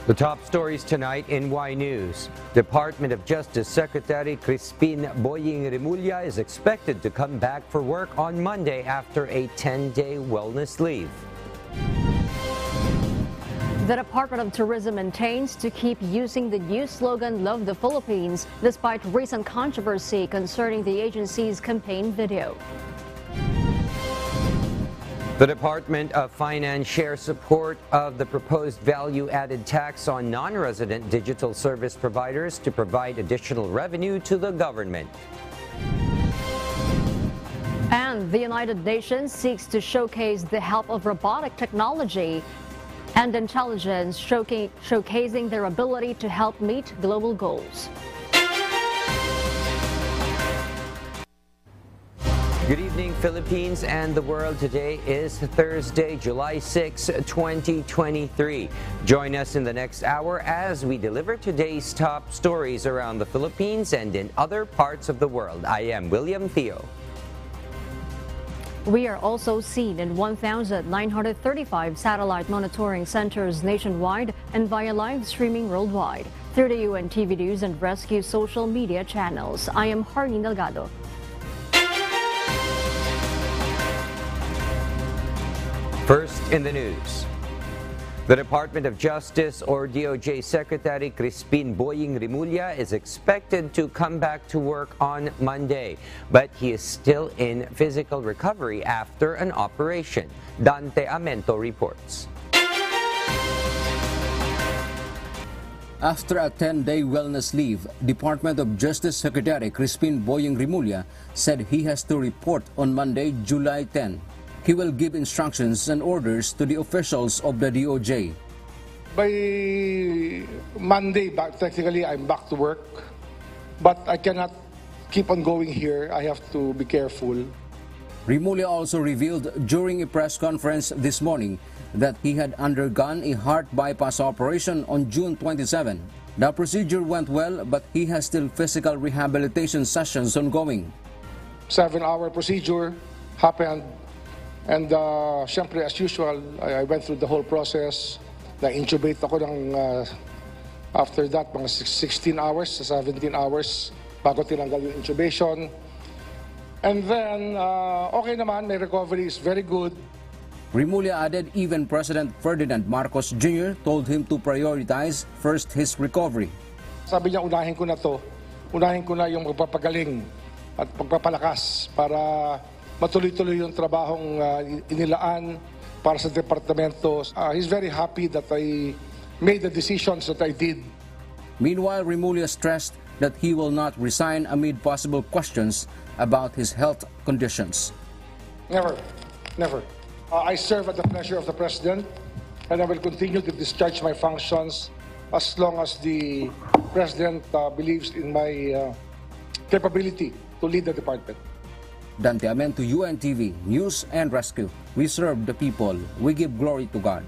The top stories tonight in Y News. Department of Justice Secretary Crispin Boying Remulla is expected to come back for work on Monday after a 10-day wellness leave. The Department of Tourism intends to keep using the new slogan, "Love the Philippines," despite recent controversy concerning the agency's campaign video. The Department of Finance shares support of the proposed value-added tax on non-resident digital service providers to provide additional revenue to the government. And the United Nations seeks to showcase the help of robotic technology and intelligence, showcasing their ability to help meet global goals. Good evening, Philippines and the world. Today is Thursday, July 6, 2023. Join us in the next hour as we deliver today's top stories around the Philippines and in other parts of the world. I am William Theo. We are also seen in 1,935 satellite monitoring centers nationwide and via live streaming worldwide through the UNTV News and Rescue social media channels. I am Harleen Delgado. First in the news, the Department of Justice or DOJ Secretary Crispin Boying Remulla is expected to come back to work on Monday, but he is still in physical recovery after an operation. Dante Amento reports. After a 10-day wellness leave, Department of Justice Secretary Crispin Boying Remulla said he has to report on Monday, July 10. He will give instructions and orders to the officials of the DOJ. By Monday, technically, I'm back to work. But I cannot keep on going here. I have to be careful. Remulla also revealed during a press conference this morning that he had undergone a heart bypass operation on June 27. The procedure went well, but he has still physical rehabilitation sessions ongoing. 7-hour procedure happened. And syempre, as usual, I went through the whole process. Na-intubate ako after that, mga 16 hours, 17 hours, bago tinanggal yung intubation. And then, okay naman, my recovery is very good. Remulla added even President Ferdinand Marcos Jr. told him to prioritize first his recovery. Sabi niya, unahin ko na to. Unahin ko na yung magpapagaling at pagpapalakas para matuloy-tuloy yung trabahong inilaan para sa departamento. He's very happy that I made the decisions that I did. Meanwhile, Remulla stressed that he will not resign amid possible questions about his health conditions. Never, never. I serve at the pleasure of the President, and I will continue to discharge my functions as long as the President believes in my capability to lead the department. Dante Amento, UNTV, News and Rescue. We serve the people. We give glory to God.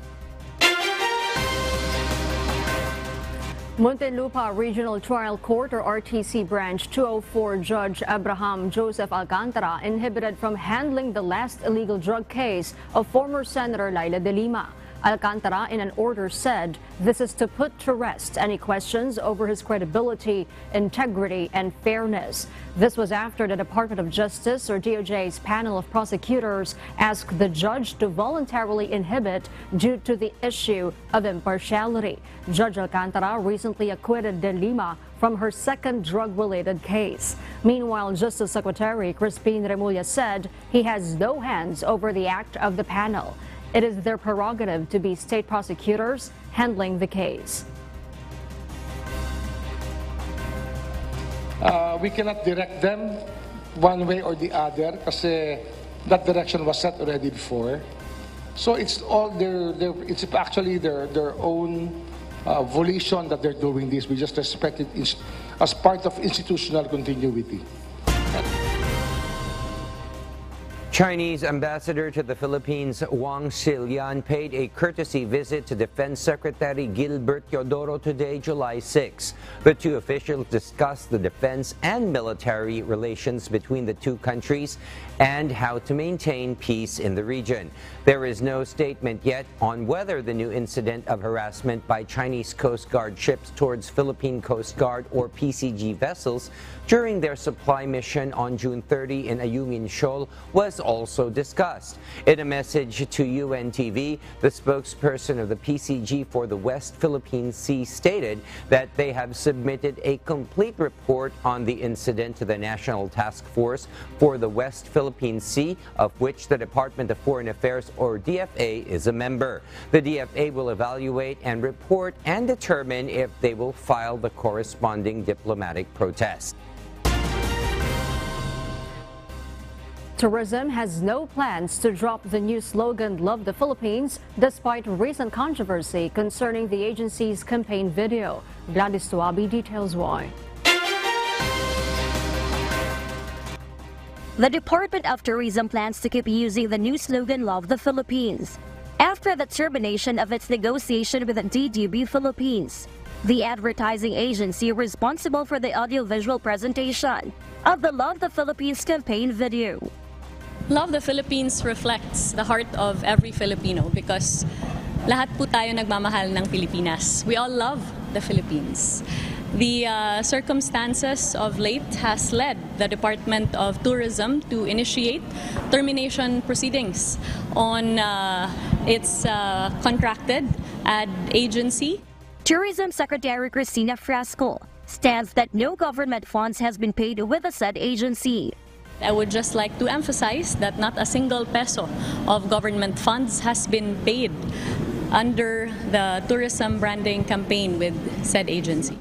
Muntinlupa Regional Trial Court or RTC Branch 204 Judge Abraham Joseph Alcantara inhibited from handling the last illegal drug case of former Senator Laila de Lima. Alcantara, in an order, said this is to put to rest any questions over his credibility, integrity, and fairness. This was after the Department of Justice, or DOJ's panel of prosecutors, asked the judge to voluntarily inhibit due to the issue of impartiality. Judge Alcantara recently acquitted de Lima from her second drug-related case. Meanwhile, Justice Secretary Crispin Remulla said he has no hands over the act of the panel. It is their prerogative to be state prosecutors handling the case. We cannot direct them one way or the other kasi that direction was set already before. So it's all it's actually their own volition that they're doing this. We just respect it as part of institutional continuity. Chinese ambassador to the Philippines, Wang Xilian, paid a courtesy visit to Defense Secretary Gilbert Teodoro today, July 6. The two officials discussed the defense and military relations between the two countries and how to maintain peace in the region. There is no statement yet on whether the new incident of harassment by Chinese Coast Guard ships towards Philippine Coast Guard or PCG vessels during their supply mission on June 30 in Ayungin Shoal was also discussed. In a message to UNTV, the spokesperson of the PCG for the West Philippine Sea stated that they have submitted a complete report on the incident to the National Task Force for the West Philippine Sea, of which the Department of Foreign Affairs or DFA is a member. The DFA will evaluate and report and determine if they will file the corresponding diplomatic protest. Tourism has no plans to drop the new slogan, Love the Philippines, despite recent controversy concerning the agency's campaign video. Gladys Tuabi details why. The Department of Tourism plans to keep using the new slogan, Love the Philippines, after the termination of its negotiation with DDB Philippines, the advertising agency responsible for the audiovisual presentation of the Love the Philippines campaign video. Love the Philippines reflects the heart of every Filipino because lahat po tayo nagmamahal ng Pilipinas. We all love the Philippines. The circumstances of late has led the Department of Tourism to initiate termination proceedings on its contracted ad agency. Tourism Secretary Cristina Frasco stands that no government funds has been paid with the said agency. I would just like to emphasize that not a single peso of government funds has been paid under the tourism branding campaign with said agency.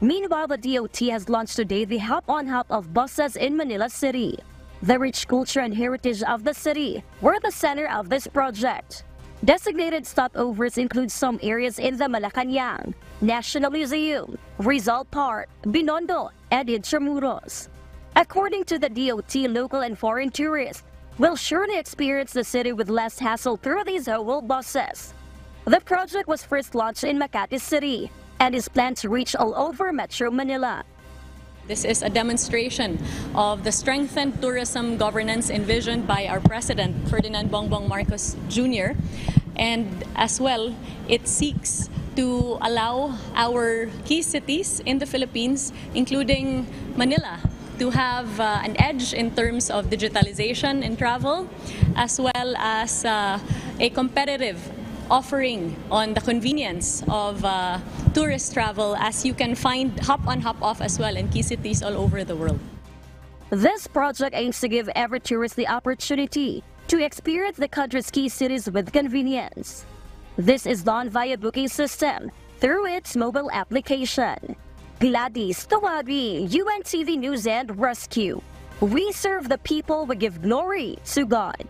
Meanwhile, the DOT has launched today the hop-on-hop of buses in Manila City. The rich culture and heritage of the city were the center of this project. Designated stopovers include some areas in the Malacanang, National Museum, Rizal Park, Binondo, and Intramuros. According to the DOT, local and foreign tourists will surely experience the city with less hassle through these whole buses. The project was first launched in Makati City and is planned to reach all over Metro Manila. This is a demonstration of the strengthened tourism governance envisioned by our President, Ferdinand Bongbong Marcos Jr. And as well, it seeks to allow our key cities in the Philippines, including Manila, to have an edge in terms of digitalization in travel, as well as a competitive offering on the convenience of tourist travel, as you can find hop-on, hop-off as well in key cities all over the world. This project aims to give every tourist the opportunity to experience the country's key cities with convenience. This is done via booking system through its mobile application. Gladys Tuabi, UNTV News and Rescue. We serve the people, we give glory to God.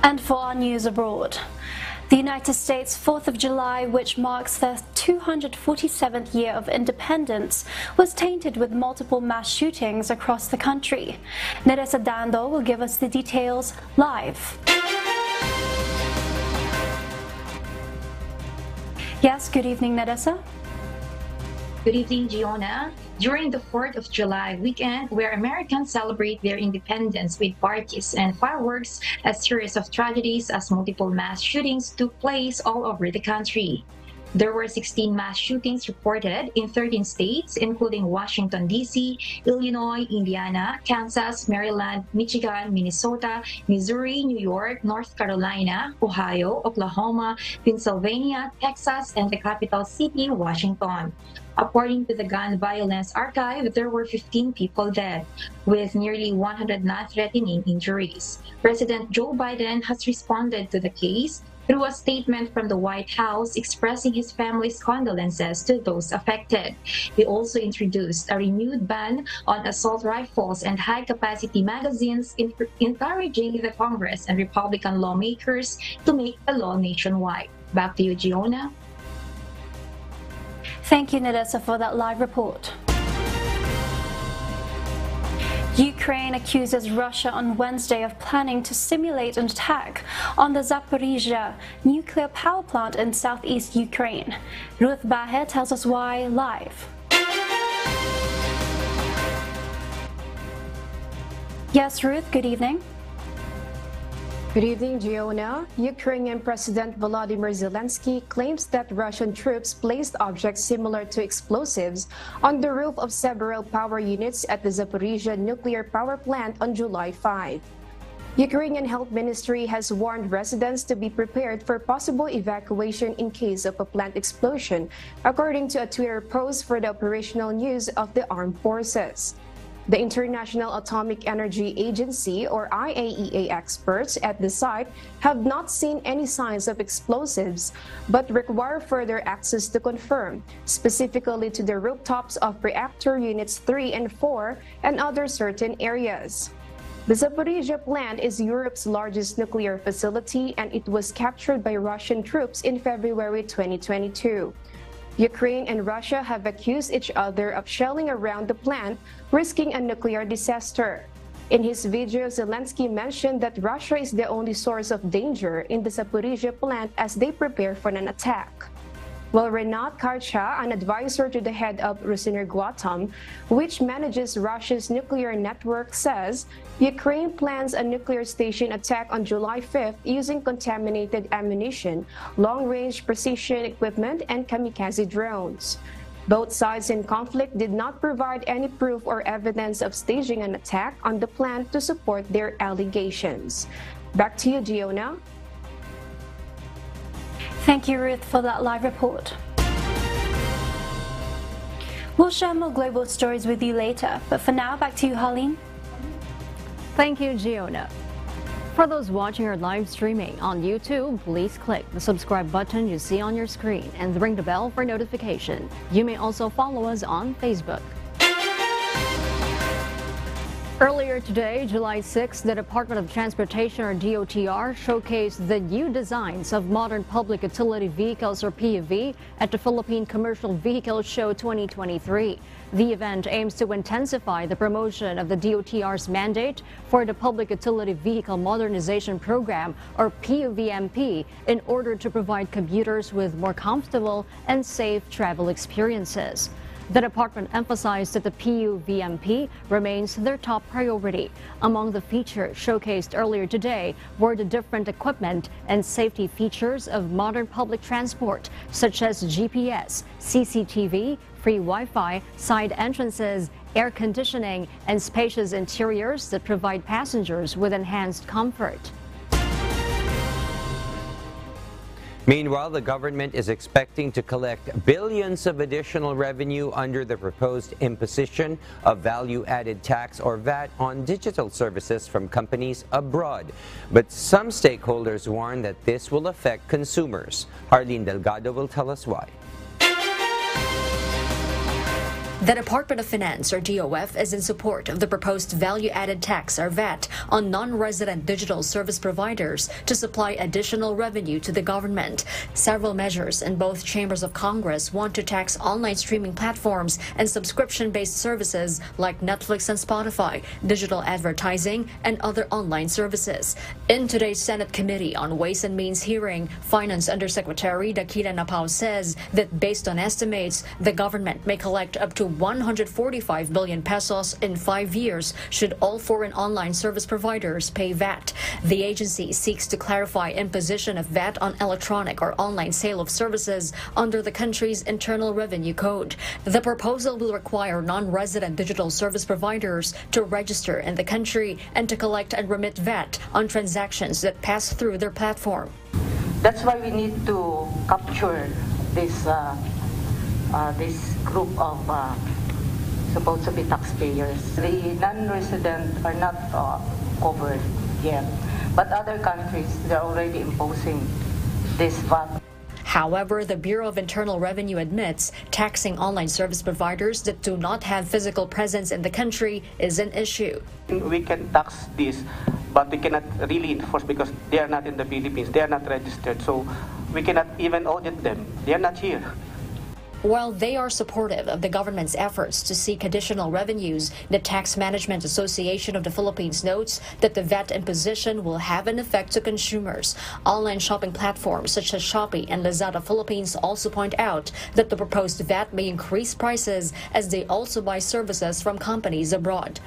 And for our news abroad, the United States 4th of July, which marks the 247th year of independence, was tainted with multiple mass shootings across the country. Neresa Dando will give us the details live. Yes, good evening, Neresa. Good evening, Giona. During the 4th of July weekend, where Americans celebrate their independence with parties and fireworks, a series of tragedies as multiple mass shootings took place all over the country. There were 16 mass shootings reported in 13 states, including Washington, D.C., Illinois, Indiana, Kansas, Maryland, Michigan, Minnesota, Missouri, New York, North Carolina, Ohio, Oklahoma, Pennsylvania, Texas, and the capital city, Washington. According to the Gun Violence Archive, there were 15 people dead, with nearly 100 non-threatening injuries. President Joe Biden has responded to the case, through a statement from the White House expressing his family's condolences to those affected. He also introduced a renewed ban on assault rifles and high-capacity magazines, encouraging the Congress and Republican lawmakers to make the law nationwide. Back to you, Giona. Thank you, Nadessa, for that live report. Ukraine accuses Russia on Wednesday of planning to simulate an attack on the Zaporizhia nuclear power plant in southeast Ukraine. Ruth Bahe tells us why live. Yes, Ruth, good evening. Good evening, Giona. Ukrainian President Volodymyr Zelensky claims that Russian troops placed objects similar to explosives on the roof of several power units at the Zaporizhia nuclear power plant on July 5. Ukrainian Health Ministry has warned residents to be prepared for possible evacuation in case of a plant explosion, according to a Twitter post for the operational news of the armed forces. The International Atomic Energy Agency, or IAEA experts at the site have not seen any signs of explosives, but require further access to confirm, specifically to the rooftops of reactor units 3 and 4 and other certain areas. The Zaporizhia plant is Europe's largest nuclear facility, and it was captured by Russian troops in February 2022. Ukraine and Russia have accused each other of shelling around the plant, risking a nuclear disaster. In his video, Zelensky mentioned that Russia is the only source of danger in the Zaporizhia plant as they prepare for an attack. While Renat Karcha, an advisor to the head of Rosenergoatom, which manages Russia's nuclear network, says Ukraine plans a nuclear station attack on July 5th using contaminated ammunition, long-range precision equipment, and kamikaze drones. Both sides in conflict did not provide any proof or evidence of staging an attack on the plant to support their allegations. Back to you, Giona. Thank you, Ruth, for that live report. We'll share more global stories with you later, but for now, back to you, Harleen. Thank you, Giona. For those watching our live streaming on YouTube, please click the subscribe button you see on your screen and ring the bell for notification. You may also follow us on Facebook. Earlier today, July 6, the Department of Transportation, or DOTr, showcased the new designs of modern public utility vehicles, or PUV, at the Philippine Commercial Vehicle Show 2023. The event aims to intensify the promotion of the DOTr's mandate for the Public Utility Vehicle Modernization Program, or PUVMP, in order to provide commuters with more comfortable and safe travel experiences. The department emphasized that the PUVMP remains their top priority. Among the features showcased earlier today were the different equipment and safety features of modern public transport, such as GPS, CCTV, free Wi-Fi, side entrances, air conditioning, and spacious interiors that provide passengers with enhanced comfort. Meanwhile, the government is expecting to collect billions of additional revenue under the proposed imposition of value-added tax, or VAT, on digital services from companies abroad. But some stakeholders warn that this will affect consumers. Harleen Delgado will tell us why. The Department of Finance, or DOF, is in support of the proposed value-added tax, or VAT, on non-resident digital service providers to supply additional revenue to the government. Several measures in both chambers of Congress want to tax online streaming platforms and subscription-based services like Netflix and Spotify, digital advertising, and other online services. In today's Senate Committee on Ways and Means hearing, Finance Undersecretary Dakila Napao says that based on estimates, the government may collect up to 145 billion pesos in 5 years should all foreign online service providers pay VAT. The agency seeks to clarify imposition of VAT on electronic or online sale of services under the country's Internal Revenue Code. The proposal will require non-resident digital service providers to register in the country and to collect and remit VAT on transactions that pass through their platform. That's why we need to capture this group of supposed to be taxpayers. The non-resident are not covered yet, but other countries, they're already imposing this VAT. However, the Bureau of Internal Revenue admits taxing online service providers that do not have physical presence in the country is an issue. We can tax this, but we cannot really enforce because they are not in the Philippines, they are not registered, so we cannot even audit them. They are not here. While they are supportive of the government's efforts to seek additional revenues, the Tax Management Association of the Philippines notes that the VAT imposition will have an effect to consumers. Online shopping platforms such as Shopee and Lazada Philippines also point out that the proposed VAT may increase prices as they also buy services from companies abroad.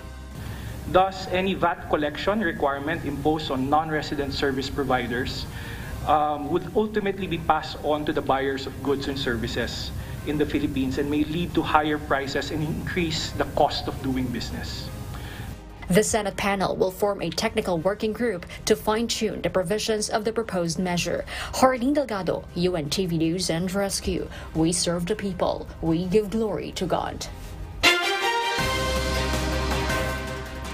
Thus, any VAT collection requirement imposed on non-resident service providers would ultimately be passed on to the buyers of goods and services in the Philippines and may lead to higher prices and increase the cost of doing business. The Senate panel will form a technical working group to fine-tune the provisions of the proposed measure. Harleen Delgado, UNTV News and Rescue. We serve the people. We give glory to God.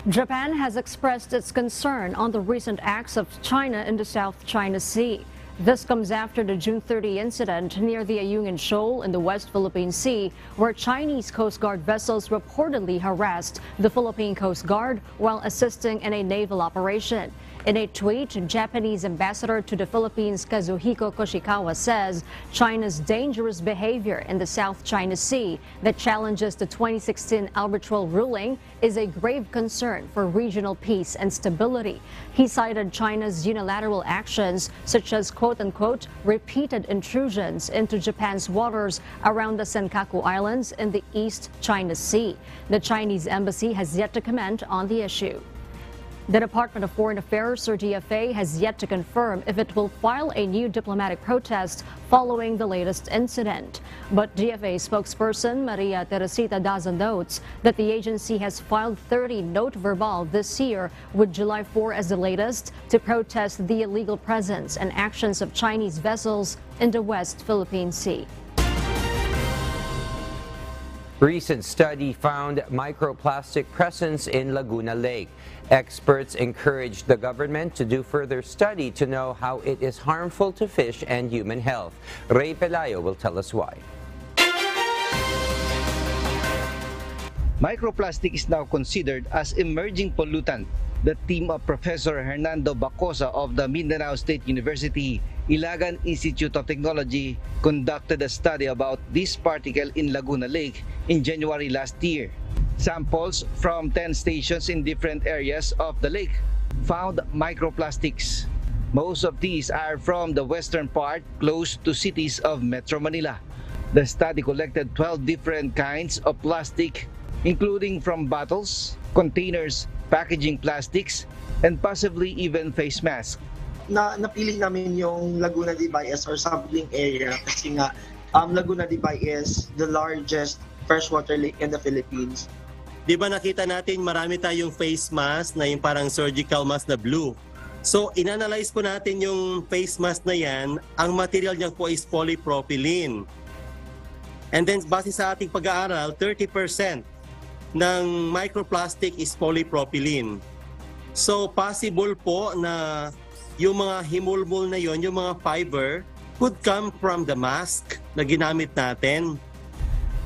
Japan has expressed its concern on the recent acts of China in the South China Sea. This comes after the June 30 incident near the Ayungin Shoal in the West Philippine Sea, where Chinese Coast Guard vessels reportedly harassed the Philippine Coast Guard while assisting in a naval operation. In a tweet, Japanese ambassador to the Philippines Kazuhiko Koshikawa says China's dangerous behavior in the South China Sea that challenges the 2016 arbitral ruling is a grave concern for regional peace and stability. He cited China's unilateral actions such as quote-unquote repeated intrusions into Japan's waters around the Senkaku Islands in the East China Sea. The Chinese embassy has yet to comment on the issue. The Department of Foreign Affairs, or DFA, has yet to confirm if it will file a new diplomatic protest following the latest incident. But DFA spokesperson Maria Teresita Daza notes that the agency has filed 30 note verbal this year, with July 4 as the latest, to protest the illegal presence and actions of Chinese vessels in the West Philippine Sea. Recent study found microplastic presence in Laguna Lake. Experts encouraged the government to do further study to know how it is harmful to fish and human health. Ray Pelayo will tell us why. Microplastic is now considered as emerging pollutant. The team of Professor Hernando Bacosa of the Mindanao State University Ilagan Institute of Technology conducted a study about this particle in Laguna Lake in January last year. Samples from 10 stations in different areas of the lake found microplastics. Most of these are from the western part close to cities of Metro Manila. The study collected 12 different kinds of plastic, including from bottles, containers, packaging plastics, and possibly even face masks. Napili namin yung Laguna de Baez or sampling area kasi nga Laguna de Baez the largest freshwater lake in the Philippines. Di ba nakita natin marami tayong face mask na yung parang surgical mask na blue. So inanalyze po natin yung face mask na yan, ang material niya po is polypropylene. And then base sa ating pag-aaral, 30% ng microplastic is polypropylene. So possible po na yung mga himulmul na yon, yung mga fiber, could come from the mask na ginamit natin.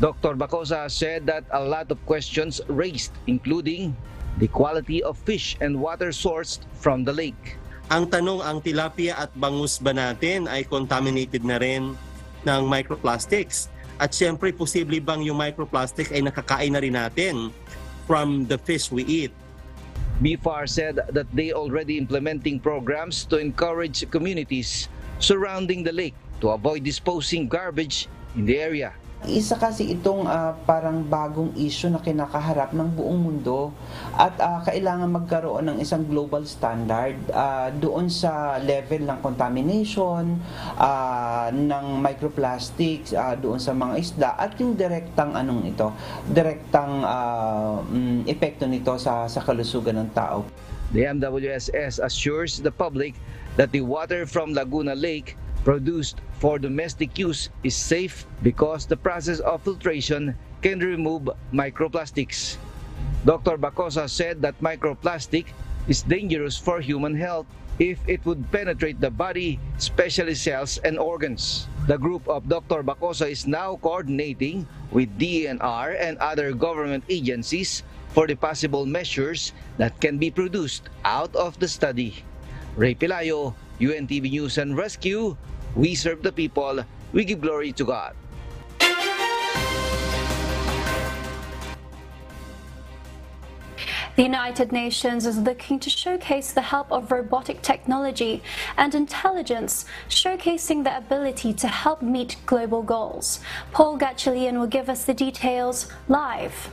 Dr. Bacosa said that a lot of questions raised, including the quality of fish and water sourced from the lake. Ang tanong, ang tilapia at bangus ba natin ay contaminated na rin ng microplastics? At siyempre, posible bang yung microplastic ay nakakain na rin natin from the fish we eat? BFAR said that they already implementing programs to encourage communities surrounding the lake to avoid disposing garbage in the area. Isa kasi itong parang bagong issue na kinakaharap ng buong mundo at kailangan magkaroon ng isang global standard doon sa level ng contamination, ng microplastics, doon sa mga isda at yung direktang direktang epekto nito sa kalusugan ng tao. The MWSS assures the public that the water from Laguna Lake produced for domestic use is safe because the process of filtration can remove microplastics. Dr. Bacosa said that microplastic is dangerous for human health if it would penetrate the body, especially cells and organs. The group of Dr. Bacosa is now coordinating with DOTr and other government agencies for the possible measures that can be produced out of the study. Ray Pelayo, UNTV News and Rescue. We serve the people. We give glory to God. The United Nations is looking to showcase the help of robotic technology and intelligence, showcasing the ability to help meet global goals. Paul Gatchalian will give us the details live.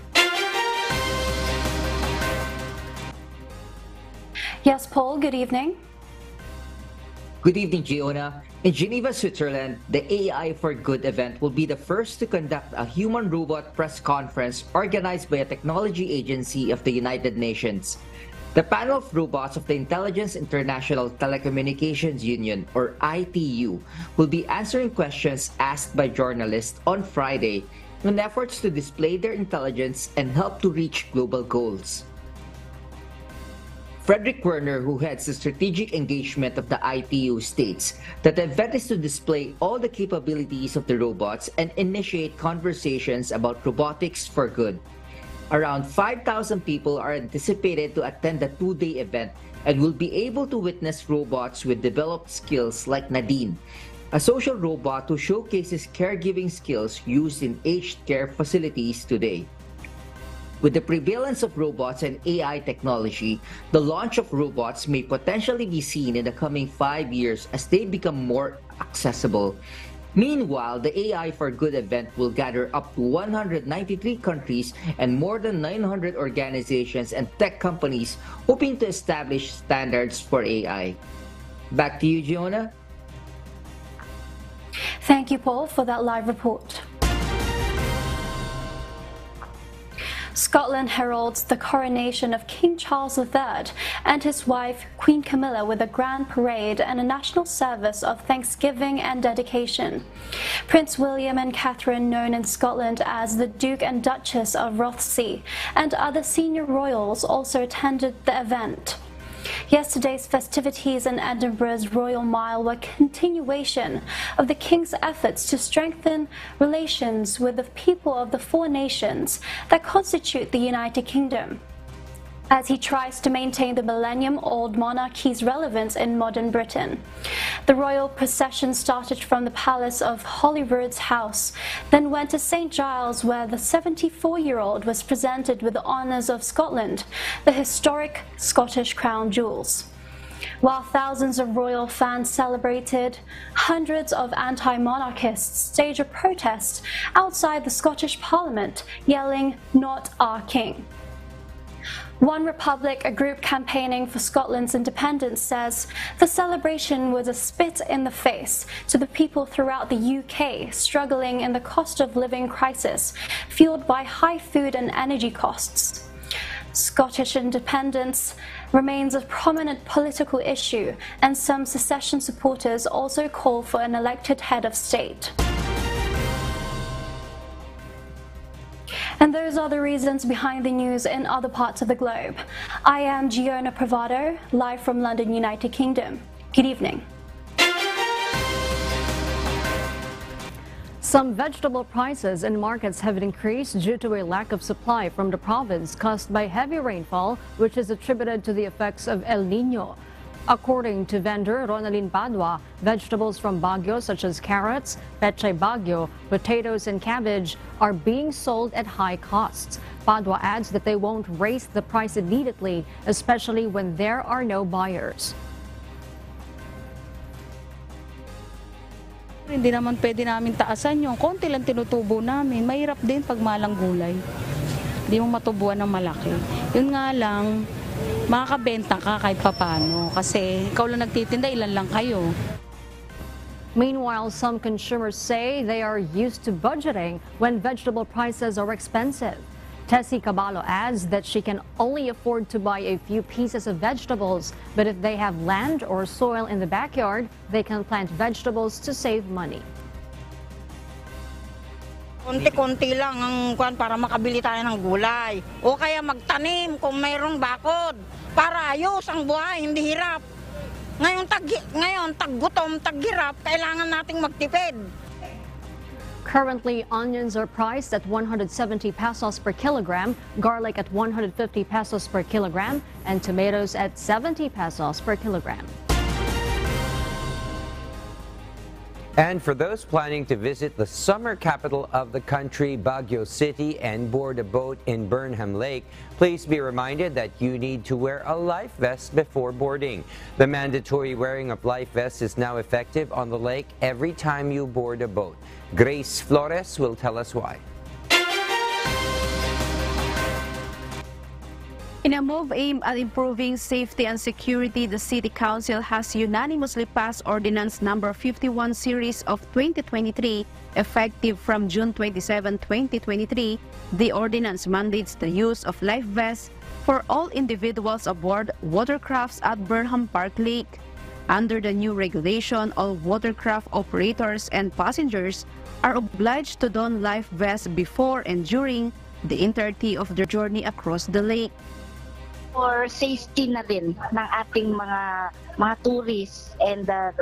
Yes, Paul, good evening. Good evening, Giona. In Geneva, Switzerland, the AI for Good event will be the first to conduct a human-robot press conference organized by a technology agency of the United Nations. The panel of robots of the Intelligence International Telecommunications Union, or ITU, will be answering questions asked by journalists on Friday in efforts to display their intelligence and help to reach global goals. Frederick Werner, who heads the strategic engagement of the ITU, states that the event is to display all the capabilities of the robots and initiate conversations about robotics for good. Around 5,000 people are anticipated to attend the two-day event and will be able to witness robots with developed skills like Nadine, a social robot who showcases caregiving skills used in aged care facilities today. With the prevalence of robots and AI technology, the launch of robots may potentially be seen in the coming 5 years as they become more accessible. Meanwhile, the AI for Good event will gather up to 193 countries and more than 900 organizations and tech companies hoping to establish standards for AI. Back to you, Giona. Thank you, Paul, for that live report. Scotland heralds the coronation of King Charles III and his wife Queen Camilla with a grand parade and a national service of thanksgiving and dedication. Prince William and Catherine, known in Scotland as the Duke and Duchess of Rothesay, and other senior royals also attended the event. Yesterday's festivities in Edinburgh's Royal Mile were a continuation of the King's efforts to strengthen relations with the people of the four nations that constitute the United Kingdom, as he tries to maintain the millennium-old monarchy's relevance in modern Britain. The royal procession started from the palace of Holyrood's house, then went to St. Giles, where the 74-year-old was presented with the honours of Scotland, the historic Scottish crown jewels. While thousands of royal fans celebrated, hundreds of anti-monarchists staged a protest outside the Scottish Parliament, yelling, "Not our King." One Republic, a group campaigning for Scotland's independence, says the celebration was a spit in the face to the people throughout the UK struggling in the cost of living crisis fueled by high food and energy costs. Scottish independence remains a prominent political issue, and some secession supporters also call for an elected head of state. And those are the reasons behind the news in other parts of the globe. I am Giona Pravado, live from London, United Kingdom. Good evening. Some vegetable prices in markets have increased due to a lack of supply from the province caused by heavy rainfall, which is attributed to the effects of El Niño. According to vendor Ronaldin Padua, vegetables from Baguio such as carrots, pechay Baguio, potatoes and cabbage are being sold at high costs. Padua adds that they won't raise the price immediately, especially when there are no buyers. Hindi naman pwede namin taasan yung konti lang tinutubo namin. Mahirap din pag malang gulay. Hindi mo matubuan ng malaki. Yun nga lang, makakabenta ka kahit papano kasi ikaw lang nagtitinda, ilan lang kayo. Meanwhile, some consumers say they are used to budgeting when vegetable prices are expensive. Tessie Caballo adds that she can only afford to buy a few pieces of vegetables, but if they have land or soil in the backyard, they can plant vegetables to save money. Konti-konti lang ang kuan para makabili tayo ng gulay. O kaya magtanim kung mayroong bakod para ayos ang buhay, hindi hirap. Ngayon taggutom, taghirap, kailangan nating magtipid. Currently, onions are priced at 170 pesos per kilogram, garlic at 150 pesos per kilogram, and tomatoes at 70 pesos per kilogram. And for those planning to visit the summer capital of the country, Baguio City, and board a boat in Burnham Lake, please be reminded that you need to wear a life vest before boarding. The mandatory wearing of life vests is now effective on the lake every time you board a boat. Grace Flores will tell us why. In a move aimed at improving safety and security, the City Council has unanimously passed Ordinance Number 51 Series of 2023, effective from June 27, 2023. The ordinance mandates the use of life vests for all individuals aboard watercrafts at Burnham Park Lake. Under the new regulation, all watercraft operators and passengers are obliged to don life vests before and during the entirety of their journey across the lake. For safety na rin ng ating mga tourists and the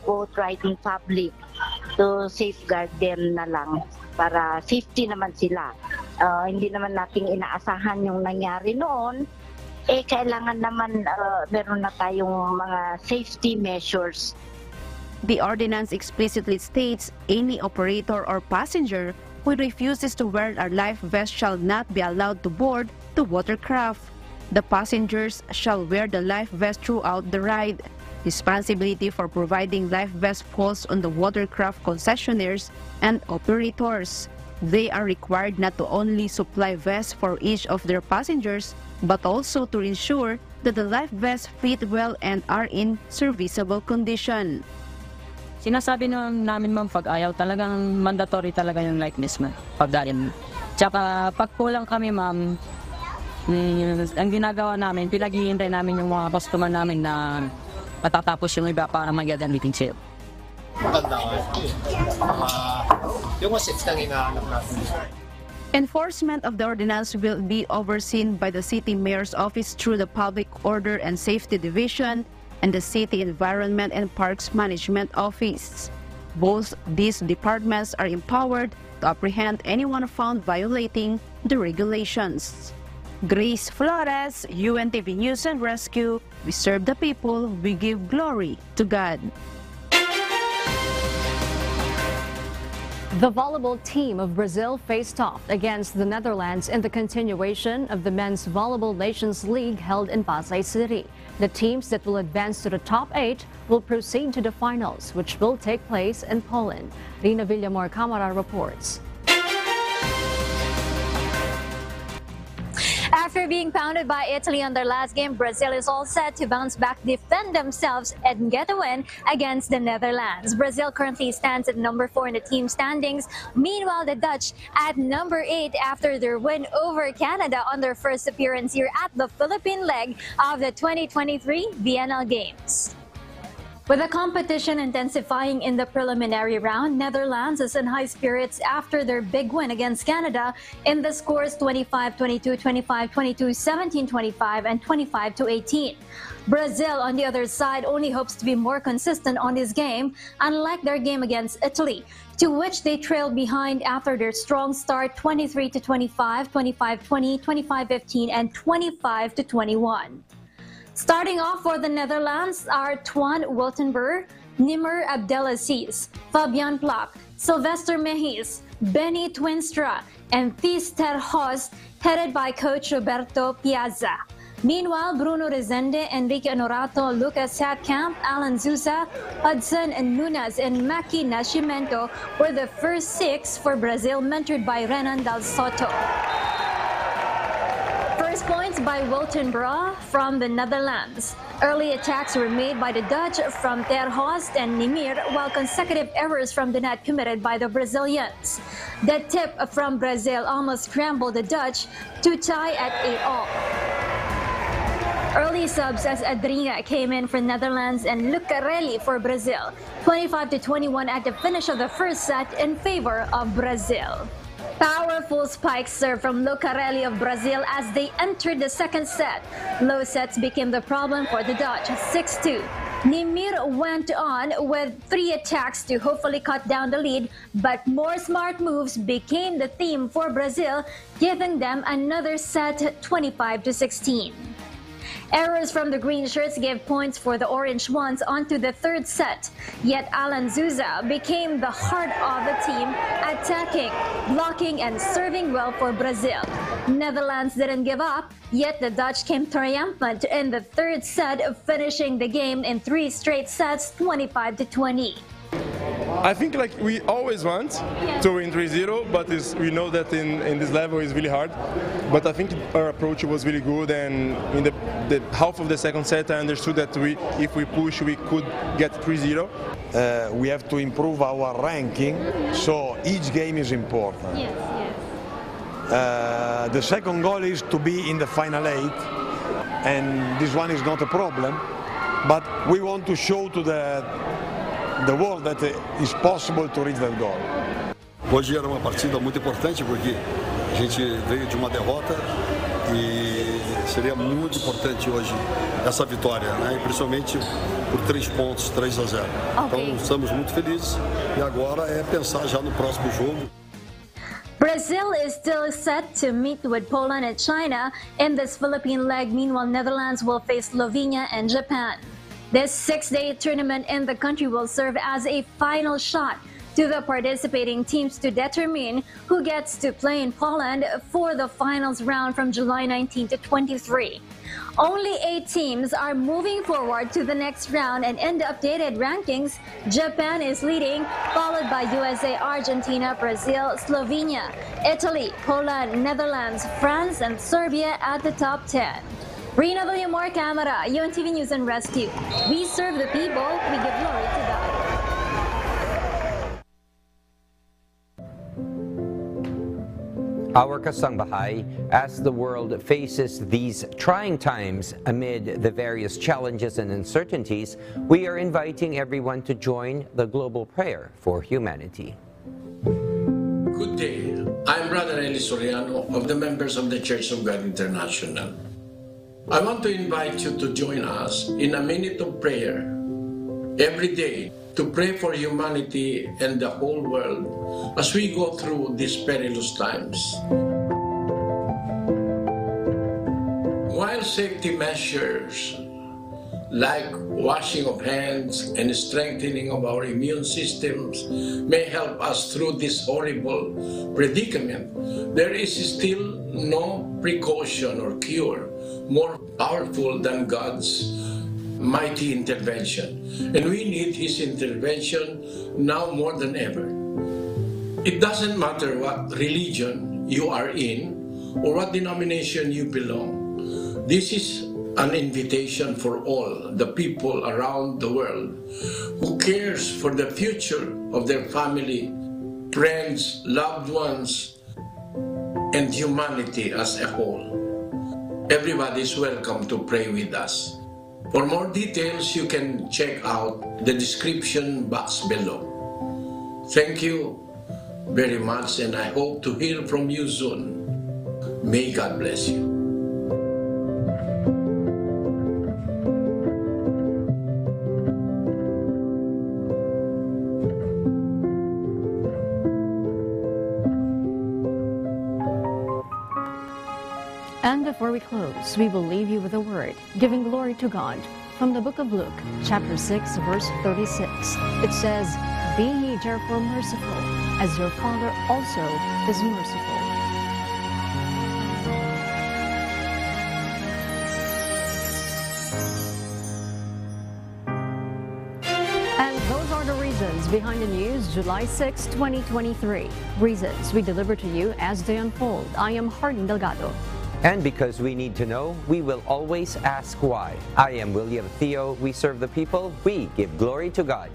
boat riding public, to safeguard them na lang para safety naman sila. Hindi naman nating inaasahan yung nangyari noon, kailangan naman meron na tayong mga safety measures. The ordinance explicitly states any operator or passenger who refuses to wear a life vest shall not be allowed to board the watercraft. The passengers shall wear the life vest throughout the ride. Responsibility for providing life vests falls on the watercraft concessionaires and operators. They are required not to only supply vests for each of their passengers, but also to ensure that the life vests fit well and are in serviceable condition. Sinasabi namin ma'am, pag ayaw talagang mandatory talaga yung likeness ma'am, pagdarin. Tsaka pag kulang kami ma'am, ang ginagawa namin, pinag-iintay namin yung mga customer namin na matatapos yung iba para mag-get meeting sale. Maganda yung assets lang hinahanap natin. Enforcement of the ordinance will be overseen by the City Mayor's Office through the Public Order and Safety Division and the City Environment and Parks Management Office. Both these departments are empowered to apprehend anyone found violating the regulations. Grace Flores, UNTV News and Rescue. We serve the people, we give glory to God. The volleyball team of Brazil faced off against the Netherlands in the continuation of the Men's Volleyball Nations League held in Pasay City. The teams that will advance to the top 8 will proceed to the finals, which will take place in Poland. Rina Villamor Camara reports. After being pounded by Italy on their last game, Brazil is all set to bounce back, defend themselves, and get a win against the Netherlands. Brazil currently stands at number 4 in the team standings. Meanwhile, the Dutch at number 8 after their win over Canada on their first appearance here at the Philippine leg of the 2023 Vienna Games. With the competition intensifying in the preliminary round, Netherlands is in high spirits after their big win against Canada in the scores 25-22, 25-22, 17-25, and 25-18. Brazil, on the other side, only hopes to be more consistent on this game, unlike their game against Italy, to which they trailed behind after their strong start 23-25, 25-20, 25-15, and 25-21. Starting off for the Netherlands are Twan Wiltenburg, Nimmer Abdelaziz, Fabian Plak, Sylvester Mejis, Benny Twinstra, and Thys ter Horst, headed by coach Roberto Piazza. Meanwhile, Bruno Rezende, Enrique Honorato, Lucas Hatkamp, Alan Zusa, Hudson and Nunes, and Maki Nascimento were the first 6 for Brazil, mentored by Renan Dal Soto. First points by Wiltenburg from the Netherlands. Early attacks were made by the Dutch from ter Horst and Nimir, while consecutive errors from the net committed by the Brazilians. The tip from Brazil almost scrambled the Dutch to tie at 8-all. Early subs as Adrinha came in for Netherlands and Lucarelli for Brazil, 25-21 at the finish of the first set in favor of Brazil. Powerful spikes served from Lucarelli of Brazil as they entered the second set. Low sets became the problem for the Dutch, 6-2. Nimir went on with 3 attacks to hopefully cut down the lead, but more smart moves became the theme for Brazil, giving them another set 25-16. Errors from the green shirts gave points for the orange ones onto the third set. Yet Alan Souza became the heart of the team, attacking, blocking, and serving well for Brazil. Netherlands didn't give up, yet the Dutch came triumphant in the third set, finishing the game in 3 straight sets, 25-20. I think like we always want to win 3-0, but we know that in this level is really hard. But I think our approach was really good, and in the half of the second set I understood that if we push we could get 3-0. We have to improve our ranking, so each game is important. Yes. The second goal is to be in the final 8, and this one is not a problem, but we want to show to the world that it's possible to reach that goal. Hoje era uma partida muito importante porque a gente veio de uma derrota e seria muito importante hoje essa vitória, né? E principalmente por 3 pontos, 3-0. Então estamos muito felizes e agora é pensar já no próximo jogo. Brazil is still set to meet with Poland and China in this Philippine leg. Meanwhile, Netherlands will face Slovenia and Japan. This 6-day tournament in the country will serve as a final shot to the participating teams to determine who gets to play in Poland for the finals round from July 19 to 23. Only 8 teams are moving forward to the next round, and in the updated rankings, Japan is leading, followed by USA, Argentina, Brazil, Slovenia, Italy, Poland, Netherlands, France, and Serbia at the top 10. Rina Villamor Camera, UNTV News and Rescue. We serve the people, we give glory to God. Our kasangbahay, as the world faces these trying times amid the various challenges and uncertainties, we are inviting everyone to join the global prayer for humanity. Good day. I'm Brother Eli Soriano of the members of the Church of God International. I want to invite you to join us in a minute of prayer every day to pray for humanity and the whole world as we go through these perilous times. While safety measures like washing of hands and strengthening of our immune systems may help us through this horrible predicament, there is still no precaution or cure more powerful than God's mighty intervention. And we need His intervention now more than ever. It doesn't matter what religion you are in or what denomination you belong. This is an invitation for all the people around the world who cares for the future of their family, friends, loved ones, and humanity as a whole. Everybody is welcome to pray with us. For more details, you can check out the description box below. Thank you very much, and I hope to hear from you soon. May God bless you. And before we close, we will leave you with a word, giving glory to God. From the book of Luke, chapter 6, verse 36, it says, "Be ye therefore merciful, as your Father also is merciful." And those are the reasons behind the news, July 6, 2023. Reasons we deliver to you as they unfold. I am Hardin Delgado. And because we need to know, we will always ask why. I am William Theo. We serve the people. We give glory to God.